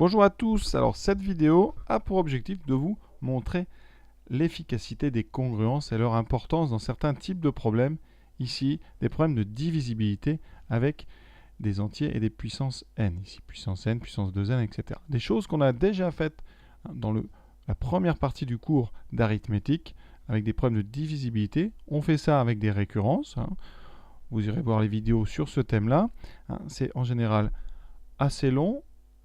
Bonjour à tous, alors cette vidéo a pour objectif de vous montrer l'efficacité des congruences et leur importance dans certains types de problèmes. Ici, des problèmes de divisibilité avec des entiers et des puissances n. Ici, puissance n, puissance 2n, etc. Des choses qu'on a déjà faites dans la première partie du cours d'arithmétique avec des problèmes de divisibilité. On fait ça avec des récurrences. Vous irez voir les vidéos sur ce thème-là. C'est en général assez long.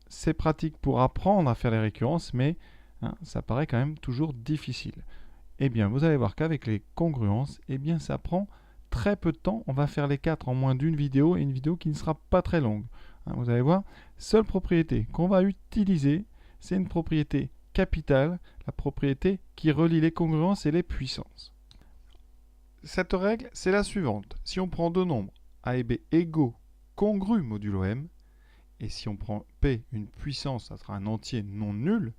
C'est pratique pour apprendre à faire les récurrences, mais ça paraît quand même toujours difficile. Eh bien, vous allez voir qu'avec les congruences, eh bien, ça prend très peu de temps. On va faire les 4 en moins d'une vidéo, et une vidéo qui ne sera pas très longue. Vous allez voir, seule propriété qu'on va utiliser, c'est une propriété capitale, la propriété qui relie les congruences et les puissances. Cette règle, c'est la suivante. Si on prend deux nombres, a et b égaux, congrus modulo m, et si on prend P, une puissance, ça sera un entier non nul,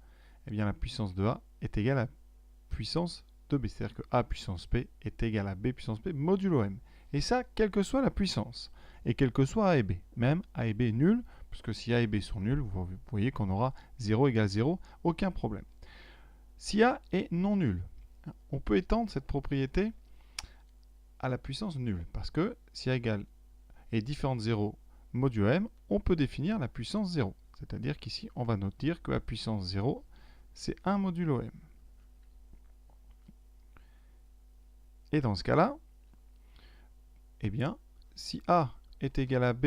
eh bien la puissance de A est égale à puissance de B. C'est-à-dire que A puissance P est égal à B puissance P modulo M. Et ça, quelle que soit la puissance. Et quel que soit A et B. Même A et B nul, puisque si A et B sont nuls, vous voyez qu'on aura 0 égale 0, aucun problème. Si A est non nul, on peut étendre cette propriété à la puissance nulle. Parce que si A est différent de 0 modulo m, on peut définir la puissance 0. C'est-à-dire qu'ici, on va dire que la puissance 0, c'est 1 modulo m. Et dans ce cas-là, eh bien, si A est égal à B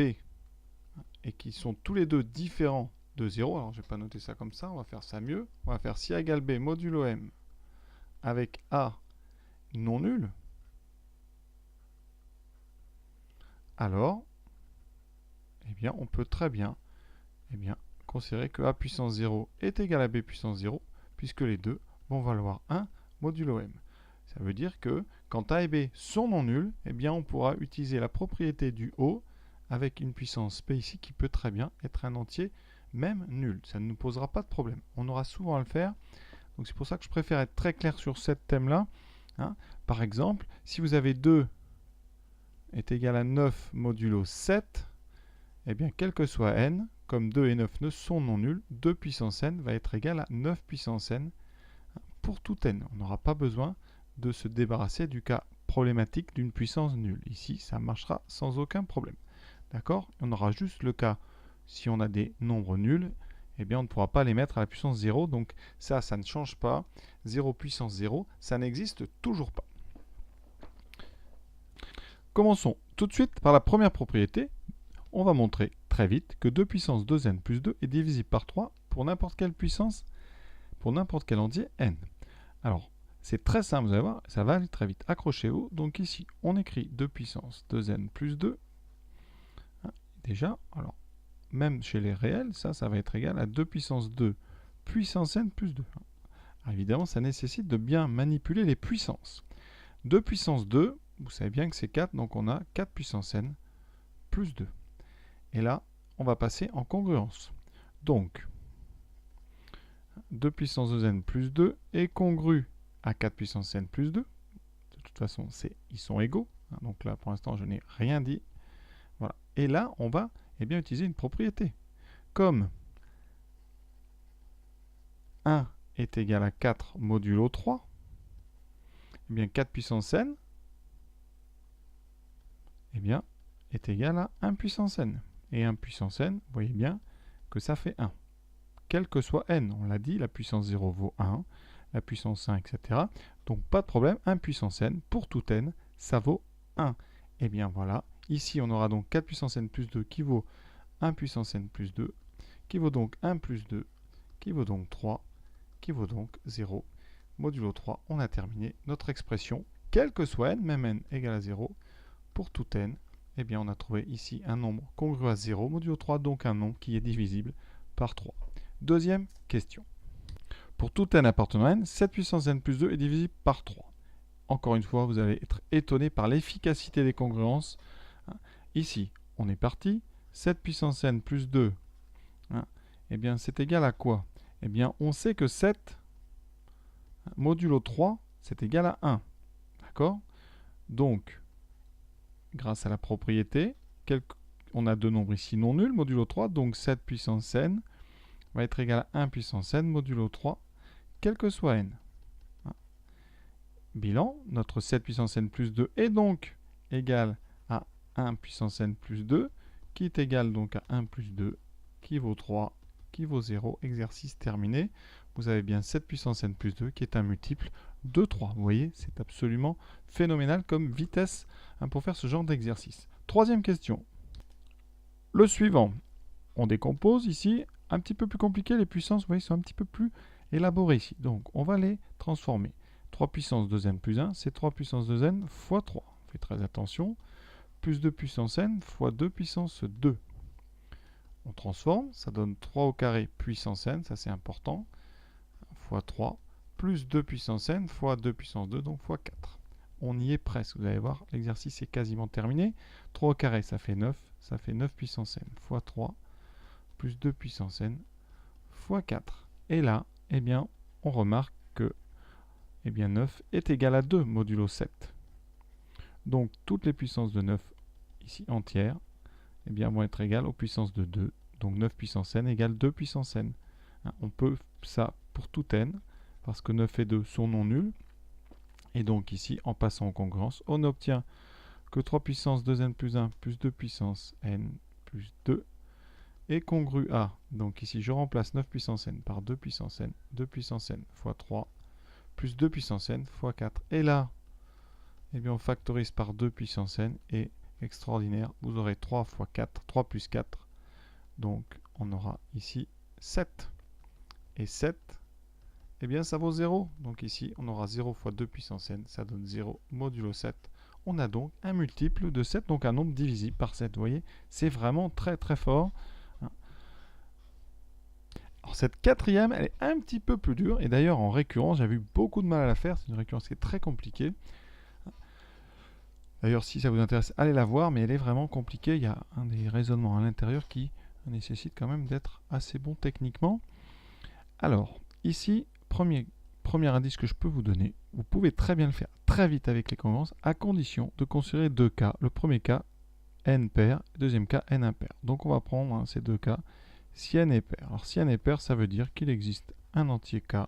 et qu'ils sont tous les deux différents de 0, alors je ne vais pas noter ça comme ça, on va faire ça mieux. On va faire si A égale B modulo m avec A non nul, alors, eh bien, on peut très bien considérer que A puissance 0 est égal à B puissance 0, puisque les deux vont valoir 1 modulo m. Ça veut dire que quand A et B sont non nuls, eh bien on pourra utiliser la propriété du haut avec une puissance P ici qui peut très bien être un entier même nul. Ça ne nous posera pas de problème. On aura souvent à le faire. Donc c'est pour ça que je préfère être très clair sur ce thème-là. Par exemple, si vous avez 2 est égal à 9 modulo 7, eh bien quel que soit n, comme 2 et 9 ne sont non nuls, 2 puissance n va être égal à 9 puissance n pour tout n. On n'aura pas besoin de se débarrasser du cas problématique d'une puissance nulle. Ici, ça marchera sans aucun problème. D'accord? On aura juste le cas, si on a des nombres nuls, eh bien on ne pourra pas les mettre à la puissance 0. Donc ça ne change pas. 0 puissance 0, ça n'existe toujours pas. Commençons tout de suite par la première propriété. On va montrer très vite que 2 puissance 2n plus 2 est divisible par 3 pour n'importe quelle puissance, pour n'importe quel entier n. Alors, c'est très simple, vous allez voir, ça va aller très vite. Accrochez-vous. Donc ici, on écrit 2 puissance 2n plus 2. Déjà, alors, même chez les réels, ça va être égal à 2 puissance 2 puissance n plus 2. Alors, évidemment, ça nécessite de bien manipuler les puissances. 2 puissance 2, vous savez bien que c'est 4, donc on a 4 puissance n plus 2. Et là, on va passer en congruence. Donc, 2 puissance 2n plus 2 est congru à 4 puissance n plus 2. De toute façon, ils sont égaux. Donc là, pour l'instant, je n'ai rien dit. Voilà. Et là, on va utiliser une propriété. Comme 1 est égal à 4 modulo 3, eh bien 4 puissance n est égal à 1 puissance n. Et 1 puissance n, vous voyez bien que ça fait 1. Quel que soit n, on l'a dit, la puissance 0 vaut 1, la puissance 1, etc. Donc pas de problème, 1 puissance n, pour tout n, ça vaut 1. Et bien voilà, ici on aura donc 4 puissance n plus 2 qui vaut 1 puissance n plus 2, qui vaut donc 1 plus 2, qui vaut donc 3, qui vaut donc 0. Modulo 3, on a terminé notre expression, quel que soit n, même n égale à 0, pour tout n, eh bien on a trouvé ici un nombre congru à 0, modulo 3, donc un nombre qui est divisible par 3. Deuxième question. Pour tout n appartenant à n, 7 puissance n plus 2 est divisible par 3. Encore une fois, vous allez être étonné par l'efficacité des congruences. Ici, on est parti. 7 puissance n plus 2, eh bien, c'est égal à quoi? Eh bien, on sait que 7 modulo 3, c'est égal à 1. D'accord? Donc, grâce à la propriété, on a deux nombres ici non nuls, modulo 3, donc 7 puissance n va être égal à 1 puissance n modulo 3, quel que soit n. Bilan, notre 7 puissance n plus 2 est donc égal à 1 puissance n plus 2, qui est égal donc à 1 plus 2, qui vaut 3, qui vaut 0. Exercice terminé. Vous avez bien 7 puissance n plus 2 qui est un multiple de 3. Vous voyez, c'est absolument phénoménal comme vitesse pour faire ce genre d'exercice. Troisième question. Le suivant. On décompose ici, un petit peu plus compliqué, les puissances, vous voyez, sont un petit peu plus élaborées ici. Donc, on va les transformer. 3 puissance 2n plus 1, c'est 3 puissance 2n fois 3. On fait très attention. Plus 2 puissance n fois 2 puissance 2. On transforme, ça donne 3 au carré puissance n, ça c'est important, fois 3, plus 2 puissance n fois 2 puissance 2, donc fois 4. On y est presque, vous allez voir, l'exercice est quasiment terminé. 3 au carré, ça fait 9 puissance n fois 3, plus 2 puissance n fois 4. Et là, eh bien, on remarque que 9 est égal à 2 modulo 7. Donc, toutes les puissances de 9, ici entières, vont être égales aux puissances de 2. Donc, 9 puissance n égale 2 puissance n. On peut ça pour tout n, parce que 9 et 2 sont non nuls. Et donc, ici, en passant en congruence, on obtient que 3 puissance 2n plus 1 plus 2 puissance n plus 2 est congru à, donc ici, je remplace 9 puissance n par 2 puissance n fois 3, plus 2 puissance n fois 4. Et là, on factorise par 2 puissance n et extraordinaire, vous aurez 3 fois 4, 3 plus 4. Donc, on aura ici 7. Et 7, ça vaut 0. Donc ici, on aura 0 fois 2 puissance n, ça donne 0 modulo 7. On a donc un multiple de 7, donc un nombre divisible par 7. Vous voyez, c'est vraiment très très fort. Alors cette quatrième, elle est un petit peu plus dure. Et d'ailleurs, en récurrence, j'avais eu beaucoup de mal à la faire. C'est une récurrence qui est très compliquée. D'ailleurs, si ça vous intéresse, allez la voir, mais elle est vraiment compliquée. Il y a un des raisonnements à l'intérieur qui nécessite quand même d'être assez bon techniquement. Alors, ici, premier indice que je peux vous donner, vous pouvez très bien le faire très vite avec les congruences, à condition de considérer deux cas. Le premier cas, n pair, le deuxième cas, n impair. Donc on va prendre ces deux cas, si n est pair. Alors si n est pair, ça veut dire qu'il existe un entier k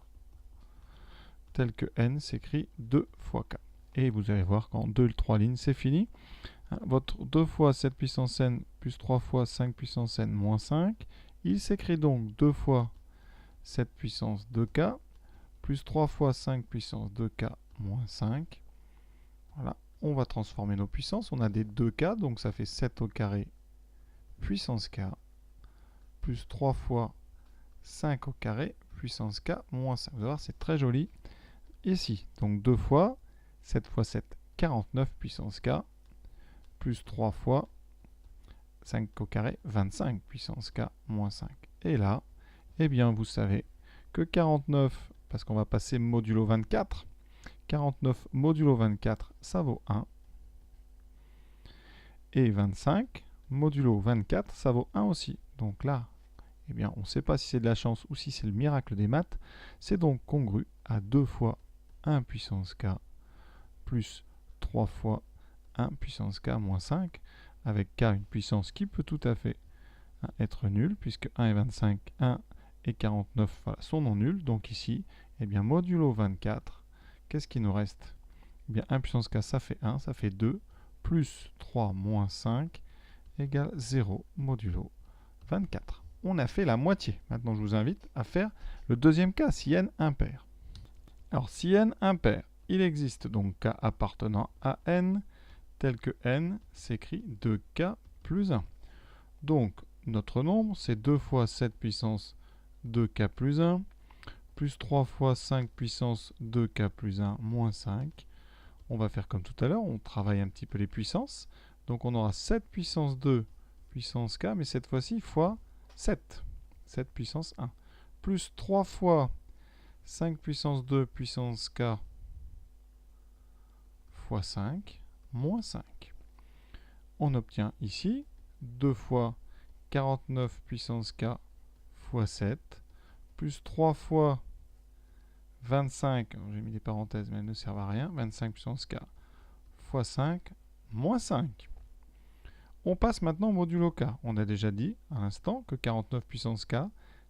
tel que n s'écrit 2 fois k. Et vous allez voir qu'en 2 et 3 lignes, c'est fini. Votre 2 fois 7 puissance n plus 3 fois 5 puissance n moins 5, il s'écrit donc 2 fois 7 puissance 2k plus 3 fois 5 puissance 2k moins 5. Voilà, on va transformer nos puissances. On a des 2k, donc ça fait 7 au carré puissance k plus 3 fois 5 au carré puissance k moins 5. Vous allez voir, c'est très joli. Ici, donc 2 fois 7 fois 7, 49 puissance k plus 3 fois 5 au carré, 25 puissance k moins 5. Et là, vous savez que 49, parce qu'on va passer modulo 24, 49 modulo 24, ça vaut 1. Et 25 modulo 24, ça vaut 1 aussi. Donc là, on ne sait pas si c'est de la chance ou si c'est le miracle des maths. C'est donc congru à 2 fois 1 puissance k plus 3 fois 1 puissance k moins 5, avec k une puissance qui peut tout à fait être nulle, puisque 1 et 25, 1 et 49 voilà, sont non nuls. Donc ici, modulo 24, qu'est-ce qui nous reste? 1 puissance k, ça fait 1, ça fait 2, plus 3 moins 5 égale 0 modulo 24. On a fait la moitié. Maintenant, je vous invite à faire le deuxième cas, si n impair. Alors, si n impair, il existe donc k appartenant à n, tel que n s'écrit 2k plus 1. Donc, notre nombre, c'est 2 fois 7 puissance 2k plus 1, plus 3 fois 5 puissance 2k plus 1, moins 5. On va faire comme tout à l'heure, on travaille un petit peu les puissances. Donc on aura 7 puissance 2 puissance k, mais cette fois-ci fois 7. 7 puissance 1. Plus 3 fois 5 puissance 2 puissance k fois 5, moins 5. On obtient ici 2 fois 49 puissance k fois 7, plus 3 fois 25, j'ai mis des parenthèses mais elles ne servent à rien, 25 puissance k fois 5, moins 5. On passe maintenant au modulo k. On a déjà dit à l'instant que 49 puissance k,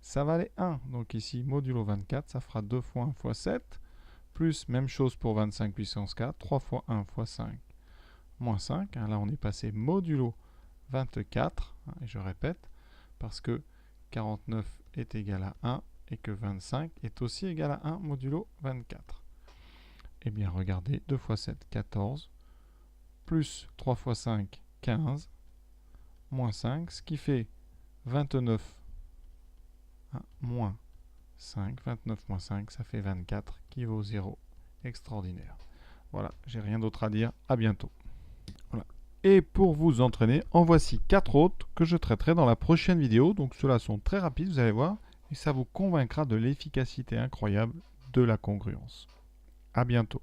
ça valait 1. Donc ici, modulo 24, ça fera 2 fois 1 fois 7. Plus, même chose pour 25 puissance 4, 3 fois 1 fois 5, moins 5. Là, on est passé modulo 24. Et je répète, parce que 49 est égal à 1 et que 25 est aussi égal à 1 modulo 24. Eh bien, regardez, 2 fois 7, 14, plus 3 fois 5, 15, moins 5, ce qui fait 29 moins 5. 29 moins 5, ça fait 24, qui vaut 0. Extraordinaire. Voilà, j'ai rien d'autre à dire. À bientôt. Voilà. Et pour vous entraîner, en voici 4 autres que je traiterai dans la prochaine vidéo. Donc ceux-là sont très rapides, vous allez voir. Et ça vous convaincra de l'efficacité incroyable de la congruence. À bientôt.